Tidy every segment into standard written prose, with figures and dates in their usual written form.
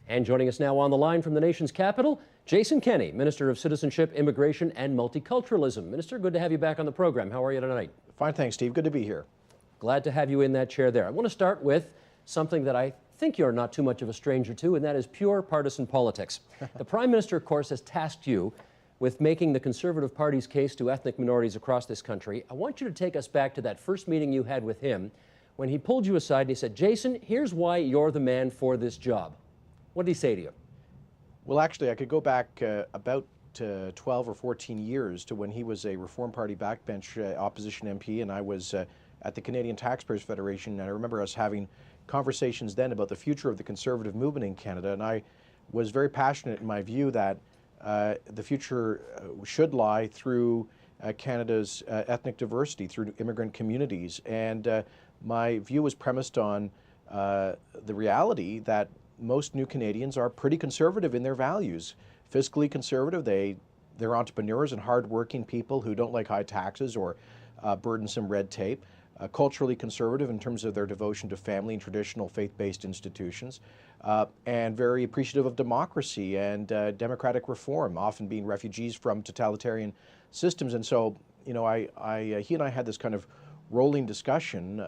And joining us now on the line from the nation's capital, Jason Kenney, Minister of Citizenship, Immigration and Multiculturalism. Minister, good to have you back on the program. How are you tonight? Fine, thanks, Steve. Good to be here. Glad to have you in that chair there. I want to start with something that I think you're not too much of a stranger to, and that is pure partisan politics. The Prime Minister, of course, has tasked you with making the Conservative Party's case to ethnic minorities across this country. I want you to take us back to that first meeting you had with him when he pulled you aside and he said, Jason, here's why you're the man for this job. What did he say to you? Well, actually, I could go back about 12 or 14 years to when he was a Reform Party backbench opposition MP, and I was at the Canadian Taxpayers Federation, and I remember us having conversations then about the future of the Conservative movement in Canada, and I was very passionate in my view that the future should lie through Canada's ethnic diversity, through immigrant communities, and my view was premised on the reality that most new Canadians are pretty conservative in their values. Fiscally conservative, they're entrepreneurs and hardworking people who don't like high taxes or burdensome red tape. Culturally conservative in terms of their devotion to family and traditional faith-based institutions, and very appreciative of democracy and democratic reform, often being refugees from totalitarian systems. And so, you know, he and I had this kind of rolling discussion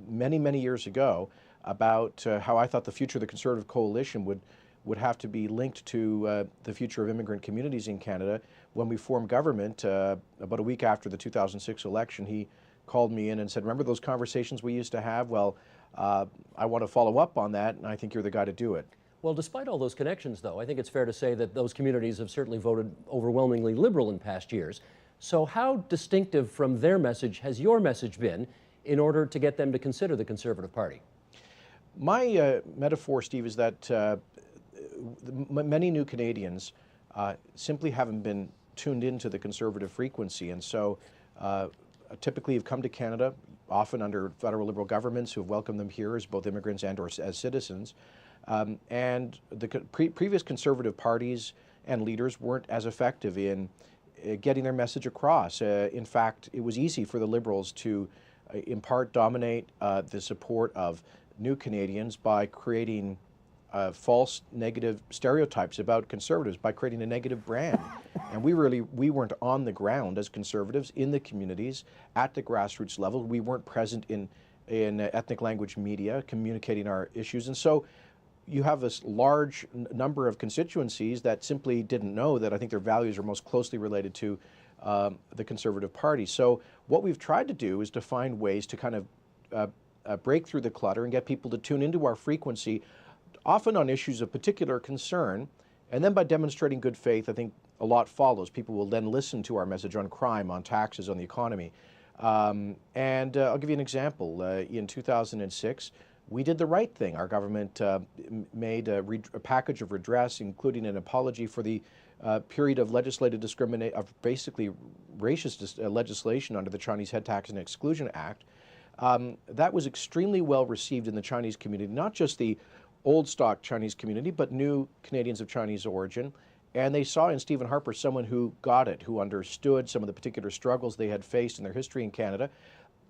many years ago about how I thought the future of the Conservative coalition would have to be linked to the future of immigrant communities in Canada. When we formed government, about a week after the 2006 election, he called me in and said, remember those conversations we used to have? Well, I want to follow up on that, and I think you're the guy to do it. Well, despite all those connections, though, I think it's fair to say that those communities have certainly voted overwhelmingly Liberal in past years. So how distinctive from their message has your message been in order to get them to consider the Conservative Party? My metaphor, Steve, is that many new Canadians simply haven't been tuned into the Conservative frequency, and so typically have come to Canada, often under federal Liberal governments who have welcomed them here as both immigrants and or as citizens. And the previous Conservative parties and leaders weren't as effective in getting their message across. In fact, it was easy for the Liberals to, in part, dominate the support of new Canadians by creating false negative stereotypes about Conservatives, by creating a negative brand. And we weren't on the ground as Conservatives in the communities at the grassroots level. We weren't present in ethnic language media communicating our issues. And so you have this large number of constituencies that simply didn't know that I think their values are most closely related to the Conservative Party. So what we've tried to do is to find ways to kind of break through the clutter and get people to tune into our frequency, often on issues of particular concern, and then by demonstrating good faith, I think a lot follows. People will then listen to our message on crime, on taxes, on the economy. And I'll give you an example. In 2006, we did the right thing. Our government made a package of redress, including an apology for the period of legislative discrimination, of basically racist legislation under the Chinese Head Tax and Exclusion Act. That was extremely well received in the Chinese community, not just the old stock Chinese community, but new Canadians of Chinese origin. And they saw in Stephen Harper someone who got it, who understood some of the particular struggles they had faced in their history in Canada.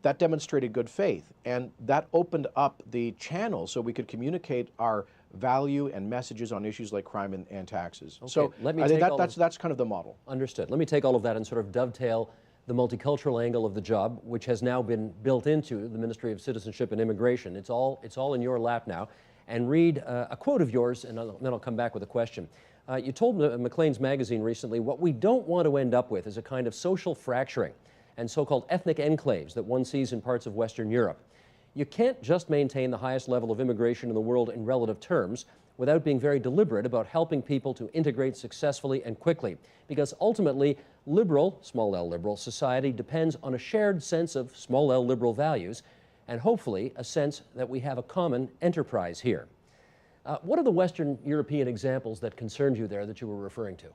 That demonstrated good faith, and that opened up the channel so we could communicate our value and messages on issues like crime and taxes. Okay, so I think that's kind of the model. Understood. Let me take all of that and sort of dovetail the multicultural angle of the job, which has now been built into the Ministry of Citizenship and Immigration. It's all in your lap now. And read a quote of yours, and then I'll come back with a question. You told Maclean's magazine recently, what we don't want to end up with is a kind of social fracturing and so-called ethnic enclaves that one sees in parts of Western Europe. You can't just maintain the highest level of immigration in the world in relative terms without being very deliberate about helping people to integrate successfully and quickly, because ultimately, liberal, small l liberal, society depends on a shared sense of small l liberal values, and hopefully a sense that we have a common enterprise here. What are the Western European examples that concerned you there that you were referring to?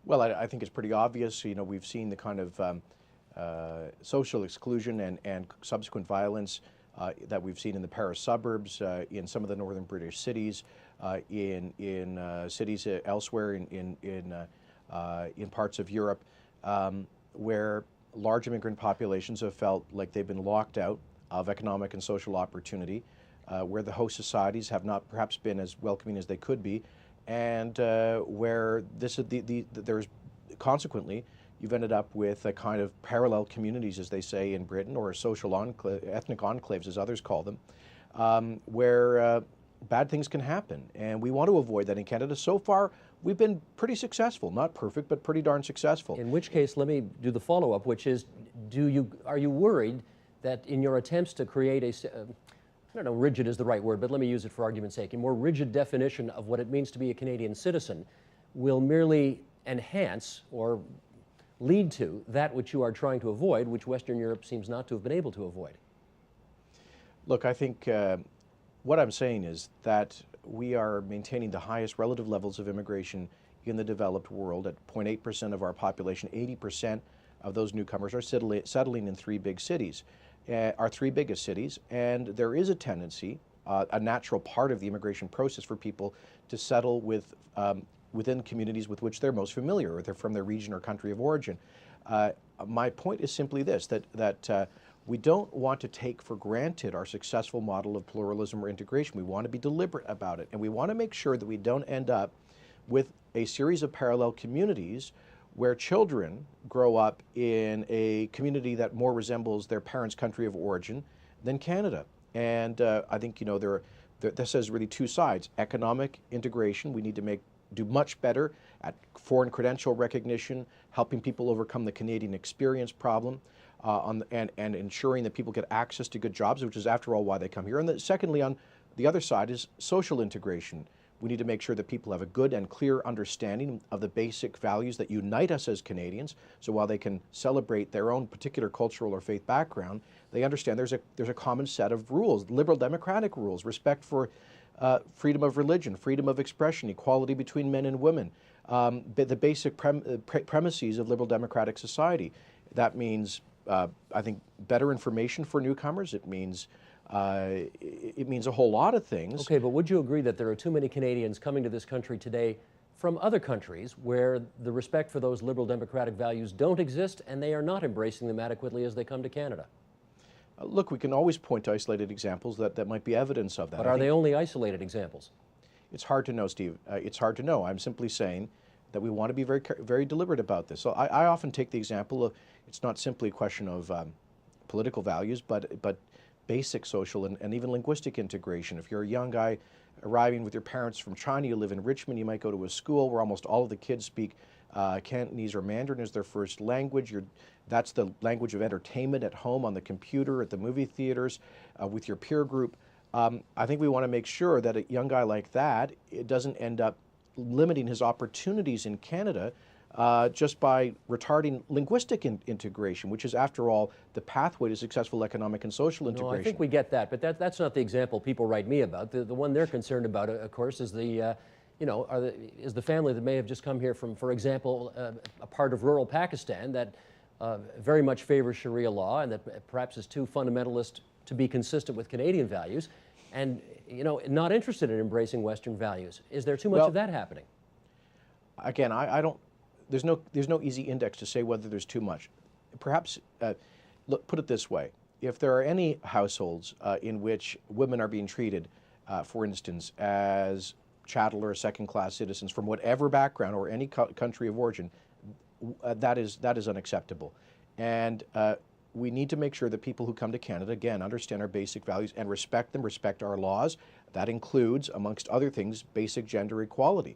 Well, I think it's pretty obvious. You know, we've seen the kind of social exclusion and subsequent violence that we've seen in the Paris suburbs, in some of the northern British cities, in cities elsewhere in parts of Europe, where large immigrant populations have felt like they've been locked out of economic and social opportunity. where the host societies have not perhaps been as welcoming as they could be, and where this is there's consequently you've ended up with a kind of parallel communities, as they say in Britain, or social ethnic enclaves, as others call them, where bad things can happen. And we want to avoid that in Canada. So far, we've been pretty successful. Not perfect, but pretty darn successful. In which case, let me do the follow-up, which is, are you worried that in your attempts to create I don't know, rigid is the right word, but let me use it for argument's sake, a more rigid definition of what it means to be a Canadian citizen will merely enhance or lead to that which you are trying to avoid, which Western Europe seems not to have been able to avoid? Look, I think what I'm saying is that we are maintaining the highest relative levels of immigration in the developed world. At 0.8% of our population, 80% of those newcomers are settling in three big cities, our three biggest cities, and there is a tendency, a natural part of the immigration process, for people to settle within communities with which they're most familiar, or they're from their region or country of origin. My point is simply this, that we don't want to take for granted our successful model of pluralism or integration. We want to be deliberate about it, and we want to make sure that we don't end up with a series of parallel communities where children grow up in a community that more resembles their parents' country of origin than Canada. And I think, this has really two sides. Economic integration, we need to do much better at foreign credential recognition, helping people overcome the Canadian experience problem, and ensuring that people get access to good jobs, which is, after all, why they come here. And secondly, on the other side is social integration. We need to make sure that people have a good and clear understanding of the basic values that unite us as Canadians. So while they can celebrate their own particular cultural or faith background, they understand there's a common set of rules, liberal democratic rules, respect for freedom of religion, freedom of expression, equality between men and women, the basic premises of liberal democratic society. That means, I think, better information for newcomers. It means a whole lot of things. Okay, but would you agree that there are too many Canadians coming to this country today from other countries where the respect for those liberal democratic values don't exist and they are not embracing them adequately as they come to Canada? Look, we can always point to isolated examples that might be evidence of that. But are they only isolated examples? It's hard to know, Steve. It's hard to know. I'm simply saying that we want to be very, very deliberate about this. So I often take the example of, it's not simply a question of political values, but basic social and even linguistic integration. If you're a young guy arriving with your parents from China, you live in Richmond, you might go to a school where almost all of the kids speak Cantonese or Mandarin as their first language. That's the language of entertainment at home, on the computer, at the movie theaters, with your peer group. I think we want to make sure that a young guy like that, it doesn't end up limiting his opportunities in Canada just by retarding linguistic integration, which is, after all, the pathway to successful economic and social integration. No, I think we get that, but that's not the example people write me about. The one they're concerned about, of course, is the is the family that may have just come here from, for example, a part of rural Pakistan that very much favors Sharia law and that perhaps is too fundamentalist to be consistent with Canadian values, and not interested in embracing Western values. Is there too much of that happening? Again, I don't. There's no easy index to say whether there's too much. Perhaps, put it this way: if there are any households in which women are being treated, for instance, as chattel or second-class citizens from whatever background or any country of origin, that is unacceptable. And we need to make sure that people who come to Canada, again, understand our basic values and respect them, respect our laws. That includes, amongst other things, basic gender equality.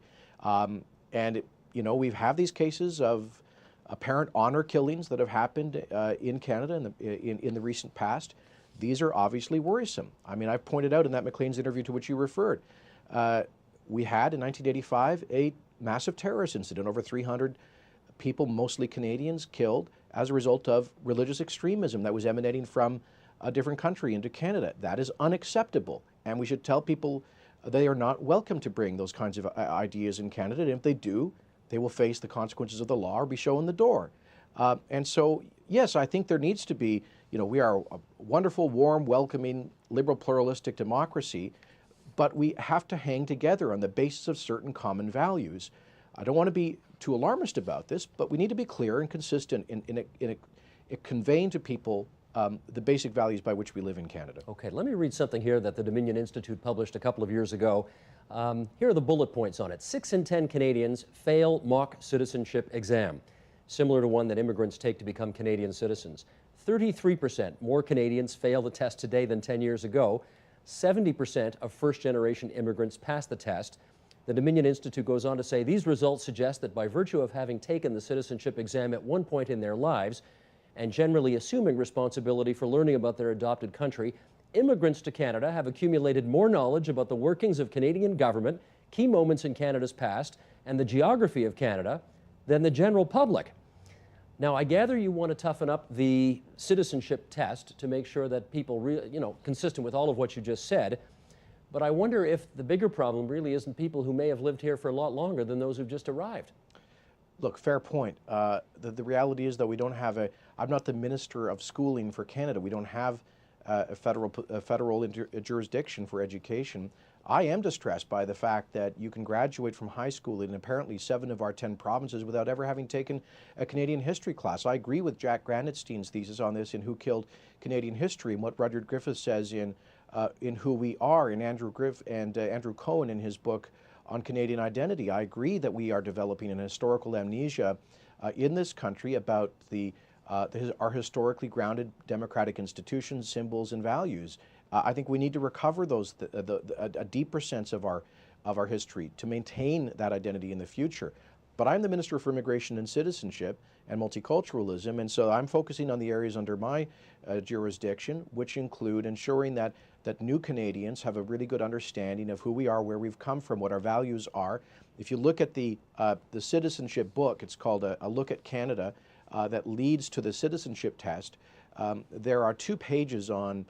We've had these cases of apparent honor killings that have happened in Canada in the recent past. These are obviously worrisome. I mean, I've pointed out in that Maclean's interview to which you referred, we had in 1985 a massive terrorist incident, over 300 people, mostly Canadians, killed as a result of religious extremism that was emanating from a different country into Canada. That is unacceptable, and we should tell people they are not welcome to bring those kinds of ideas in Canada, and if they do, they will face the consequences of the law or be shown the door. And so, yes, I think there needs to be, we are a wonderful, warm, welcoming, liberal, pluralistic democracy, but we have to hang together on the basis of certain common values. I don't want to be too alarmist about this, but we need to be clear and consistent in conveying to people the basic values by which we live in Canada. Okay, let me read something here that the Dominion Institute published a couple of years ago. Here are the bullet points on it. 6 in 10 Canadians fail mock citizenship exam, similar to one that immigrants take to become Canadian citizens. 33% more Canadians fail the test today than 10 years ago. 70% of first-generation immigrants pass the test. The Dominion Institute goes on to say these results suggest that by virtue of having taken the citizenship exam at one point in their lives and generally assuming responsibility for learning about their adopted country, immigrants to Canada have accumulated more knowledge about the workings of Canadian government, key moments in Canada's past, and the geography of Canada than the general public. Now, I gather you want to toughen up the citizenship test to make sure that people, consistent with all of what you just said. But I wonder if the bigger problem really isn't people who may have lived here for a lot longer than those who've just arrived. Look, fair point. The reality is that we don't have I'm not the Minister of Schooling for Canada. We don't have a federal jurisdiction for education. I am distressed by the fact that you can graduate from high school in apparently 7 of our 10 provinces without ever having taken a Canadian history class. I agree with Jack Granatstein's thesis on this in Who Killed Canadian History, and what Rudyard Griffith says in Who We Are, in Andrew Cohen in his book on Canadian identity. I agree that we are developing an historical amnesia in this country about our historically grounded democratic institutions, symbols, and values. I think we need to recover those, a deeper sense of our history to maintain that identity in the future. But I'm the Minister for Immigration and Citizenship and Multiculturalism, and so I'm focusing on the areas under my jurisdiction, which include ensuring that new Canadians have a really good understanding of who we are, where we've come from, what our values are. If you look at the citizenship book, it's called A Look at Canada, that leads to the citizenship test. There are 2 pages on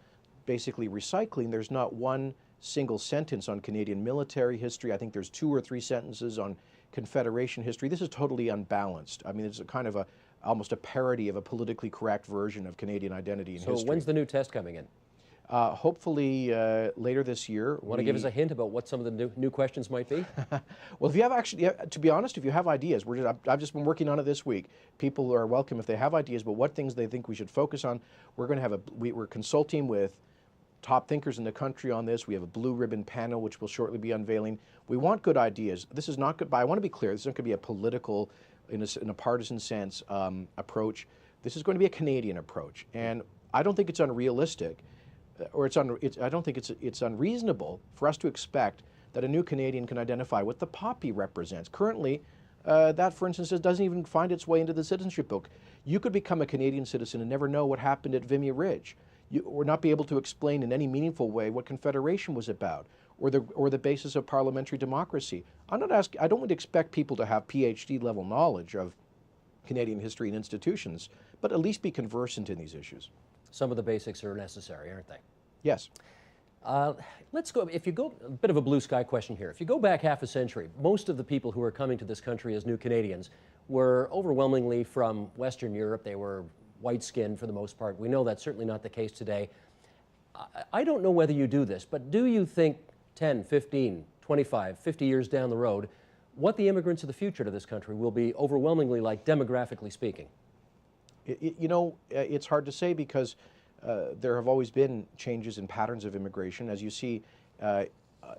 basically recycling. There's not one single sentence on Canadian military history. I think there's 2 or 3 sentences on Confederation history. This is totally unbalanced. I mean, it's a kind of almost a parody of a politically correct version of Canadian identity and history. So when's the new test coming in? Hopefully later this year. Want to give us a hint about what some of the new questions might be? Well, if you have to be honest, if you have ideas, I've just been working on it this week. People are welcome if they have ideas about what things they think we should focus on. We're going to have we're consulting with top thinkers in the country on this. We have a blue ribbon panel, which we'll shortly be unveiling. We want good ideas. This is not good, but I want to be clear, this isn't going to be a political, in a partisan sense, approach. This is going to be a Canadian approach. And I don't think it's unrealistic, or I don't think it's unreasonable for us to expect that a new Canadian can identify what the poppy represents. Currently, that, for instance, doesn't even find its way into the citizenship book. You could become a Canadian citizen and never know what happened at Vimy Ridge, or not be able to explain in any meaningful way what Confederation was about, or the basis of parliamentary democracy. I don't want to expect people to have PhD level knowledge of Canadian history and institutions, but at least be conversant in these issues. Some of the basics are necessary, aren't they? Yes. Let's go, if you go, a bit of a blue sky question here. If you go back half a century, most of the people who are coming to this country as new Canadians were overwhelmingly from Western Europe. They were white-skinned for the most part. We know that's certainly not the case today. I don't know whether you do this, but do you think 10, 15, 25, 50 years down the road, what the immigrants of the future to this country will be overwhelmingly like, demographically speaking? It's hard to say because there have always been changes in patterns of immigration. As you see,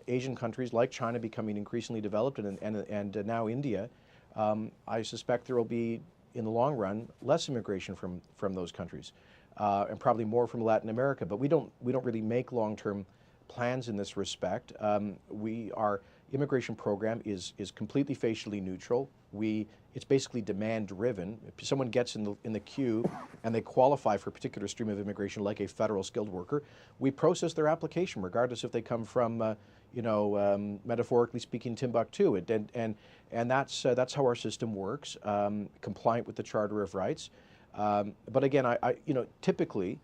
Asian countries like China becoming increasingly developed, and now India, I suspect there will be, in the long run, less immigration from those countries, and probably more from Latin America. But we don't really make long-term plans in this respect. Our immigration program is completely facially neutral. It's basically demand-driven. If someone gets in the queue and they qualify for a particular stream of immigration, like a federal skilled worker, we process their application, regardless if they come from, metaphorically speaking, Timbuktu. And that's how our system works, compliant with the Charter of Rights. But again, typically,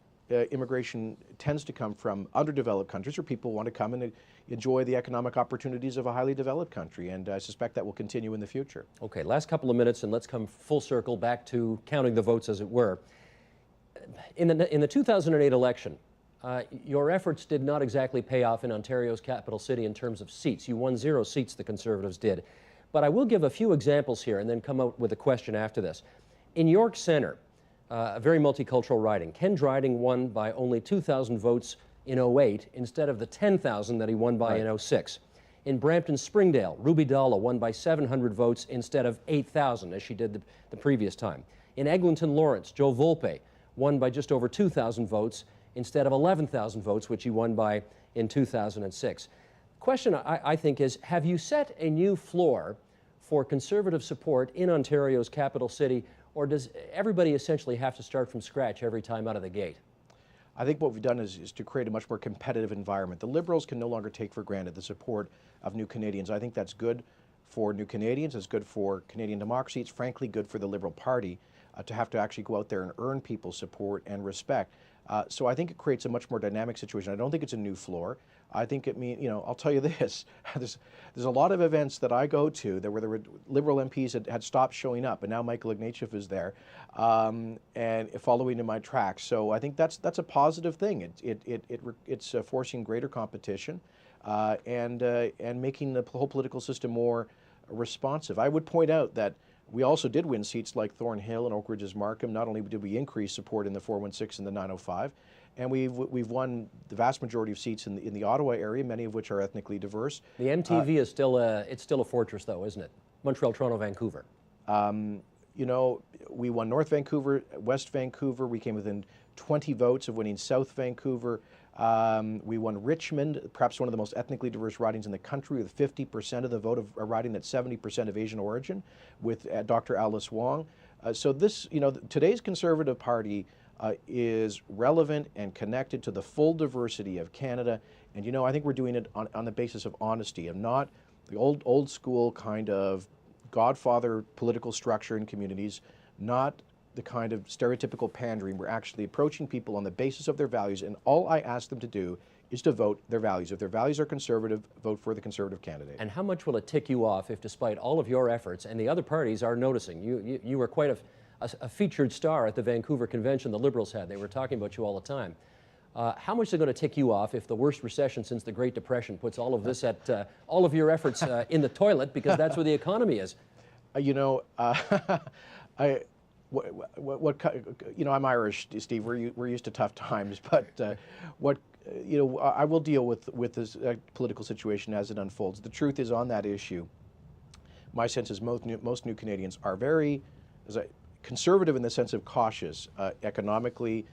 immigration tends to come from underdeveloped countries where people want to come and enjoy the economic opportunities of a highly developed country, and I suspect that will continue in the future. Okay, last couple of minutes, and let's come full circle back to counting the votes, as it were. In the 2008 election, your efforts did not exactly pay off in Ontario's capital city in terms of seats. You won 0 seats, the Conservatives did. But I will give a few examples here and then come out with a question after this. In York Centre, a very multicultural riding. Ken Dryden won by only 2,000 votes in '08 instead of the 10,000 that he won by in '06. In Brampton-Springdale, Ruby Dalla won by 700 votes instead of 8,000 as she did the previous time. In Eglinton Lawrence, Joe Volpe won by just over 2,000 votes instead of 11,000 votes, which he won by in 2006. Question, I think, is have you set a new floor for Conservative support in Ontario's capital city, or does everybody essentially have to start from scratch every time out of the gate? I think what we've done is to create a much more competitive environment. The Liberals can no longer take for granted the support of New Canadians. I think that's good for New Canadians, it's good for Canadian democracy, it's frankly good for the Liberal Party to have to actually go out there and earn people's support and respect. So I think it creates a much more dynamic situation. I don't think it's a new floor. I think it means, you know, I'll tell you this, there's a lot of events that I go to that where there were Liberal MPs had stopped showing up, and now Michael Ignatieff is there and following in my tracks. So I think that's a positive thing. It's forcing greater competition and making the whole political system more responsive. I would point out that we also did win seats like Thornhill and Oak Ridge's Markham. Not only did we increase support in the 416 and the 905, and we've won the vast majority of seats in the Ottawa area, many of which are ethnically diverse. The MTV is still a fortress, though, isn't it? Montreal, Toronto, Vancouver. You know, we won North Vancouver, West Vancouver. We came within 20 votes of winning South Vancouver. We won Richmond, perhaps one of the most ethnically diverse ridings in the country, with 50% of the vote of a riding that's 70% of Asian origin, with Dr. Alice Wong. So this, you know, today's Conservative Party is relevant and connected to the full diversity of Canada. And, you know, I think we're doing it on the basis of honesty and not the old school kind of godfather political structure in communities, not the kind of stereotypical pandering. We're actually approaching people on the basis of their values, and all I ask them to do is to vote their values. If their values are Conservative, vote for the Conservative candidate. And how much will it tick you off if, despite all of your efforts, and the other parties are noticing, you were quite a featured star at the Vancouver convention the Liberals had. They were talking about you all the time. How much is it going to tick you off if the worst recession since the Great Depression puts all of this at all of your efforts in the toilet, because that's where the economy is? You know, you know, I'm Irish, Steve. We're used to tough times, but you know, I will deal with this political situation as it unfolds. The truth is, on that issue, my sense is most new Canadians are very conservative in the sense of cautious economically.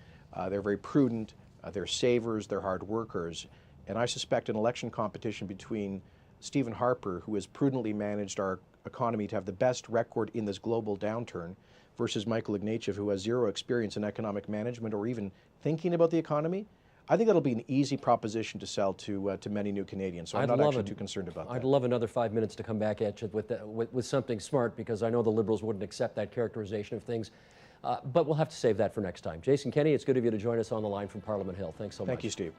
They're very prudent. They're savers. They're hard workers. And I suspect an election competition between Stephen Harper, who has prudently managed our economy to have the best record in this global downturn, versus Michael Ignatieff, who has zero experience in economic management or even thinking about the economy. I think that'll be an easy proposition to sell to many new Canadians. So I'm not actually too concerned about that. I'd love another 5 minutes to come back at you with something smart, because I know the Liberals wouldn't accept that characterization of things. But we'll have to save that for next time. Jason Kenney, it's good of you to join us on the line from Parliament Hill. Thanks so much. Thank you, Steve.